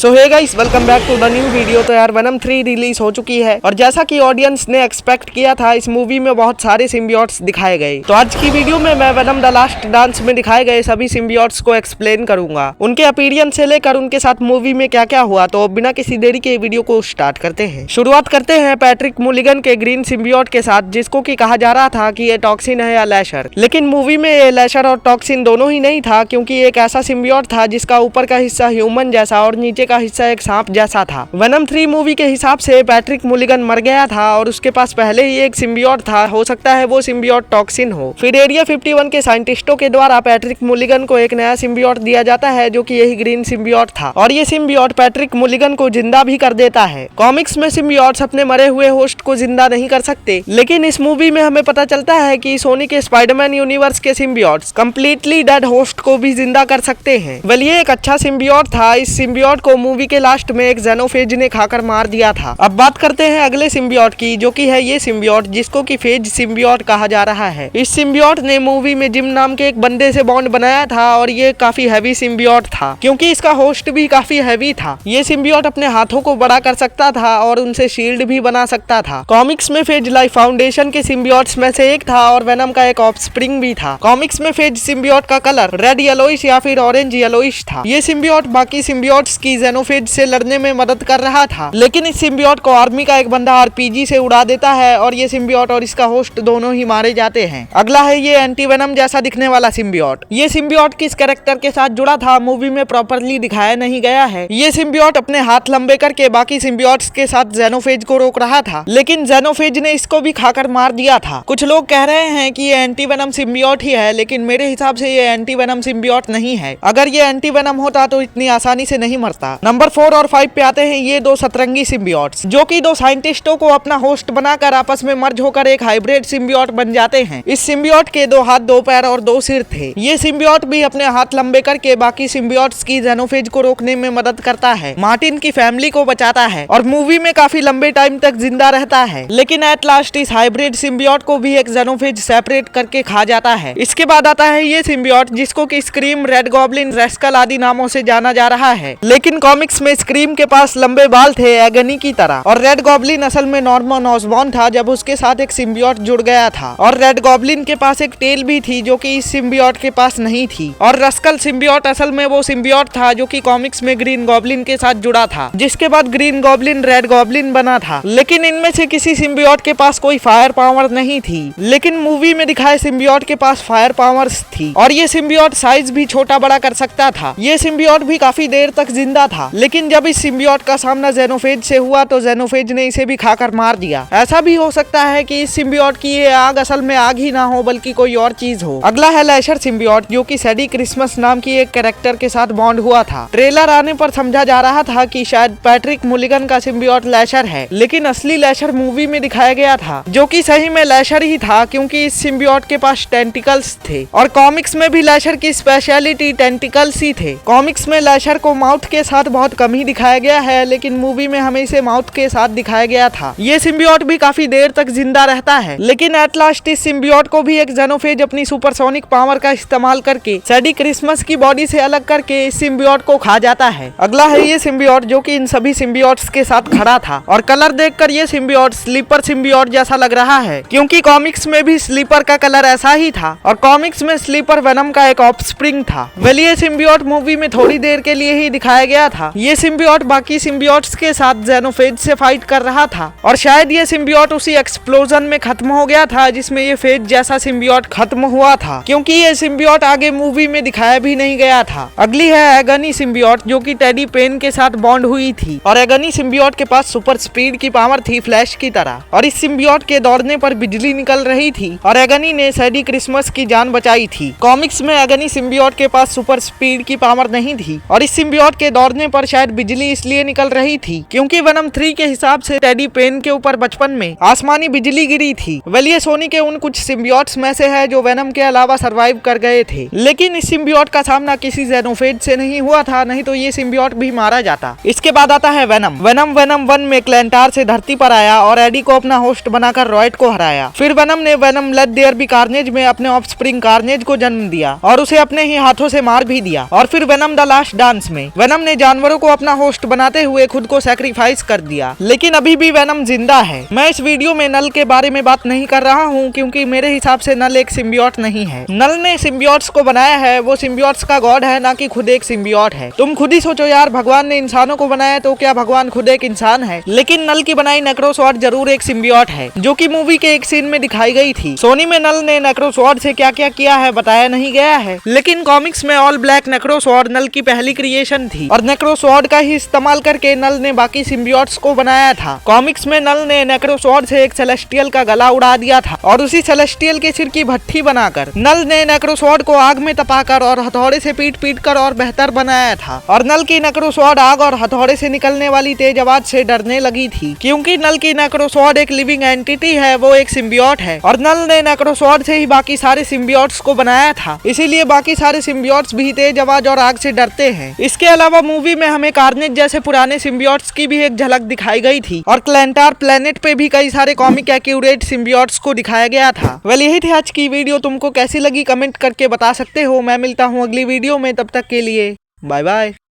So hey guys, welcome back to the new video. तो यार venom 3 release हो चुकी है और जैसा कि ऑडियंस ने एक्सपेक्ट किया था, इस मूवी में बहुत सारे सिम्बियोट्स दिखाए गए। तो आज की वीडियो में मैं वेनम द लास्ट डांस में दिखाए गए सभी सिम्बियोट्स को एक्सप्लेन करूंगा, उनके अपीयरेंस से लेकर उनके साथ मूवी में क्या क्या हुआ। तो बिना किसी देरी के वीडियो को स्टार्ट करते हैं। शुरुआत करते हैं पैट्रिक मुलिगन के ग्रीन सिम्बियोट के साथ, जिसको कि कहा जा रहा था कि ये टॉक्सिन है या लैशर, लेकिन मूवी में ये लैशर और टॉक्सिन दोनों ही नहीं था, क्योंकि एक ऐसा सिम्बियोट था जिसका ऊपर का हिस्सा ह्यूमन जैसा और नीचे का हिस्सा एक सांप जैसा था। वेनम 3 मूवी के हिसाब से पैट्रिक मुलिगन मर गया था और उसके पास पहले ही एक सिम्बियोट था, हो सकता है वो सिम्बियोट टॉक्सिन हो। फिर एरिया 51 के साइंटिस्टों के द्वारा पैट्रिक मुलिगन को एक नया सिम्बियोट दिया जाता है, जो कि यही ग्रीन सिम्बियोट था, और ये सिम्बियोट पैट्रिक मुलिगन को जिंदा भी कर देता है। कॉमिक्स में सिम्बियोट्स अपने मरे हुए होस्ट को जिंदा नहीं कर सकते, लेकिन इस मूवी में हमें पता चलता है कि सोनी के स्पाइडरमैन यूनिवर्स के सिम्बियोट्स कंप्लीटली डेड होस्ट को भी जिंदा कर सकते हैं। वेल, ये एक अच्छा सिम्बियोट था। इस सिम्बियोट को मूवी के लास्ट में एक जेनोफेज ने खाकर मार दिया था। अब बात करते हैं अगले सिम्बियोट की, जो कि है ये सिम्बियोट, जिसको कि फेज सिम्बियोट कहा जा रहा है। इस सिम्बियोट ने मूवी में जिम नाम के एक बंदे से बॉन्ड बनाया था और ये काफी हैवी सिम्बियोट था, क्योंकि इसका होस्ट भी काफी हैवी था। ये सिम्बियोट अपने हाथों को बड़ा कर सकता था और उनसे शील्ड भी बना सकता था। कॉमिक्स में फेज लाइफ फाउंडेशन के सिम्बियोट्स में से एक था और वेनम का एक ऑफस्प्रिंग भी था। कॉमिक्स में फेज सिम्बियोट का कलर रेड येलोइश या फिर ऑरेंज येलोइश था। ये सिम्बियोट बाकी सिम्बियोट्स की जेनोफेज से लड़ने में मदद कर रहा था, लेकिन इस सिम्बियोट को आर्मी का एक बंदा आरपीजी से उड़ा देता है और ये सिम्बियोट और इसका होस्ट दोनों ही मारे जाते हैं। अगला है ये एंटी वेनम जैसा दिखने वाला सिम्बियोट। ये सिम्बियोट किस कैरेक्टर के साथ जुड़ा था, मूवी में प्रॉपरली दिखाया नहीं गया है। ये सिम्बियोट अपने हाथ लंबे करके बाकी सिम्बियोट्स के साथ जेनोफेज को रोक रहा था, लेकिन जेनोफेज ने इसको भी खाकर मार दिया था। कुछ लोग कह रहे हैं कि ये एंटी वेनम सिम्बियोट ही है, लेकिन मेरे हिसाब से ये एंटी वेनम सिम्बियोट नहीं है। अगर ये एंटी वेनम होता तो इतनी आसानी से नहीं मरता। नंबर 4 और 5 पे आते हैं ये दो सतरंगी सिम्बियोट्स, जो कि दो साइंटिस्टों को अपना होस्ट बनाकर आपस में मर्ज होकर एक हाइब्रिड सिम्बियोट बन जाते हैं। इस सिम्बियोट के 2 हाथ, 2 पैर और 2 सिर थे। ये सिम्बियोट भी अपने हाथ लंबे करके बाकी सिम्बियोट्स की जेनोफेज को रोकने में मदद करता है, मार्टिन की फैमिली को बचाता है और मूवी में काफी लंबे टाइम तक जिंदा रहता है। लेकिन एट लास्ट इस हाइब्रिड सिम्बियोट को भी एक जेनोफेज सेपरेट करके खा जाता है। इसके बाद आता है ये सिम्बियोट, जिसको कि स्क्रीम, रेड गॉब्लिन, रेस्कल आदि नामों से जाना जा रहा है, लेकिन कॉमिक्स में स्क्रीम के पास लंबे बाल थे एगनी की तरह, और रेड गॉब्लिन असल में नॉर्मन ऑसबॉर्न था जब उसके साथ एक सिम्बियोट जुड़ गया था, और रेड गॉब्लिन के पास एक टेल भी थी जो कि इस सिम्बियोट के पास नहीं थी। और रस्कल सिम्बियोट असल में वो सिम्बियोट था जो कि कॉमिक्स में ग्रीन गॉब्लिन के साथ जुड़ा था, जिसके बाद ग्रीन गॉब्लिन रेड गॉब्लिन बना था। लेकिन इनमें से किसी सिम्बियोट के पास कोई फायर पावर नहीं थी, लेकिन मूवी में दिखाए सिम्बियोट के पास फायर पावर्स थी, और ये सिम्बियोट साइज भी छोटा बड़ा कर सकता था। ये सिम्बियोट भी काफी देर तक जिंदा था, लेकिन जब इस सिम्बियोट का सामना जेनोफेज से हुआ तो जेनोफेज ने इसे भी खाकर मार दिया। ऐसा भी हो सकता है कि इस सिम्बियोट की ये आग असल में आग ही ना हो, बल्कि कोई और चीज हो। अगला है लैशर सिम्बियोट, जो कि सैडी क्रिसमस नाम की एक कैरेक्टर के साथ बॉन्ड हुआ था। ट्रेलर आने पर समझा जा रहा था कि शायद पैट्रिक मुलिगन का सिम्बियोट लैशर है, लेकिन असली लैशर मूवी में दिखाया गया था, जो कि सही में लैशर ही था, क्योंकि इस सिम्बियोट के पास टेंटिकल्स थे, और कॉमिक्स में भी लैशर की स्पेशलिटी टेंटिकल्स ही थे। कॉमिक्स में लैशर को माउथ के साथ बहुत कम ही दिखाया गया है, लेकिन मूवी में हमें इसे माउथ के साथ दिखाया गया था। ये सिम्बियोट भी काफी देर तक जिंदा रहता है, लेकिन एट लास्ट इस सिम्बियोट को भी एक जेनोफेज अपनी सुपरसोनिक पावर का इस्तेमाल करके सैडी क्रिसमस की बॉडी से अलग करके इस सिम्बियोट को खा जाता है। अगला है ये सिम्बियोट, जो कि इन सभी सिम्बियोट्स के साथ खड़ा था, और कलर देखकर ये सिम्बियोट स्लीपर सिम्बियोट जैसा लग रहा है, क्योंकि कॉमिक्स में भी स्लीपर का कलर ऐसा ही था, और कॉमिक्स में स्लीपर वेनम का एक ऑफस्प्रिंग था। वेल, ये सिम्बियोट मूवी में थोड़ी देर के लिए ही दिखाया गया था। ये सिम्बियोट बाकी सिम्बियोट्स के साथ जेनोफेज से फाइट कर रहा था, और शायद ये सिम्बियोट उसी एक्सप्लोजन में खत्म हो गया था जिसमें ये फेज जैसा सिम्बियोट खत्म हुआ था, क्योंकि ये सिम्बियोट आगे मूवी में दिखाया भी नहीं गया था। अगली है एगनी सिम्बियोट, जो कि टेडी पेन के साथ बॉन्ड हुई थी, और एगनी सिम्बियोट के पास सुपर स्पीड की पावर थी फ्लैश की तरह, और इस सिम्बियोट के दौड़ने पर बिजली निकल रही थी, और एगनी ने सैडी क्रिसमस की जान बचाई थी। कॉमिक्स में एगनी सिम्बियोट के पास सुपर स्पीड की पावर नहीं थी, और इस सिम्बियोट के दौड़ने पर शायद बिजली इसलिए निकल रही थी क्योंकि वेनम 3 के हिसाब से टेडी पेन के ऊपर बचपन में आसमानी बिजली गिरी थी। वेल, ये सोनी के उन कुछ सिम्बियोट्स में से है जो वेनम के अलावा सरवाइव कर गए थे, लेकिन इस सिम्बियोट का सामना किसी जेनोफेज से नहीं हुआ था, नहीं तो ये सिम्बियोट भी मारा जाता। इसके बाद आता है वेनम। वेनम 1 में क्लेंटार से धरती पर आया और एडी को अपना होस्ट बनाकर रॉयट को हराया। फिर वेनम ने Venom let there be carnage में अपने ऑफस्प्रिंग कार्नेज को जन्म दिया और उसे अपने ही हाथों से मार भी दिया। और फिर वेनम द लास्ट डांस में वेनम ने जानवरों को अपना होस्ट बनाते हुए खुद को सैक्रिफाइस कर दिया, लेकिन अभी भी वेनम जिंदा है। मैं इस वीडियो में नल के बारे में बात नहीं कर रहा हूँ, क्योंकि मेरे हिसाब से नल एक सिम्बियोट नहीं है। नल ने सिम्बियोट्स को बनाया है, वो सिम्बियोट्स का गॉड है, ना कि खुद एक सिम्बियोट है। तुम खुद ही सोचो यार, भगवान ने इंसानों को बनाया तो क्या भगवान खुद एक इंसान है? लेकिन नल की बनाई नेक्रोसॉर्ड जरूर एक सिम्बियोट है, जो कि मूवी के एक सीन में दिखाई गई थी। सोनी में नल ने नेक्रोसॉर्ड से क्या क्या किया है बताया नहीं गया है, लेकिन कॉमिक्स में ऑल ब्लैक नेक्रोसॉर्ड नल की पहली क्रिएशन थी और नेक्रोसॉर्ड का ही इस्तेमाल करके नल ने बाकी सिम्बियोट्स को बनाया था। कॉमिक्स में नल ने नेक्रोसॉर्ड से एक सेलेस्टियल का गला उड़ा दिया था और उसी सेलेस्टियल के सिर की भट्ठी बनाकर नल ने नेक्रोसॉर्ड को आग में तपाकर और हथौड़े से पीट पीट कर और बेहतर बनाया था। और नल की नेक्रोसॉर्ड आग और हथौड़े से निकलने वाली तेज आवाज से डरने लगी थी, क्योंकि नल की नेक्रोसॉर्ड एक लिविंग एंटिटी है, वो एक सिम्बियोट है और नल ने नेक्रोसॉर्ड से ही बाकी सारे सिम्बियोट्स को बनाया था। इसीलिए बाकी सारे सिम्बियोट्स भी तेज आवाज और आग से डरते हैं। इसके अलावा मूवी में हमें कार्नेज जैसे पुराने सिम्बियोट्स की भी एक झलक दिखाई गई थी और क्लेंटार प्लेनेट पे भी कई सारे कॉमिक एक्यूरेट सिम्बियोट्स को दिखाया गया था। वेल, यही थी आज की वीडियो। तुमको कैसी लगी कमेंट करके बता सकते हो। मैं मिलता हूँ अगली वीडियो में, तब तक के लिए बाय बाय।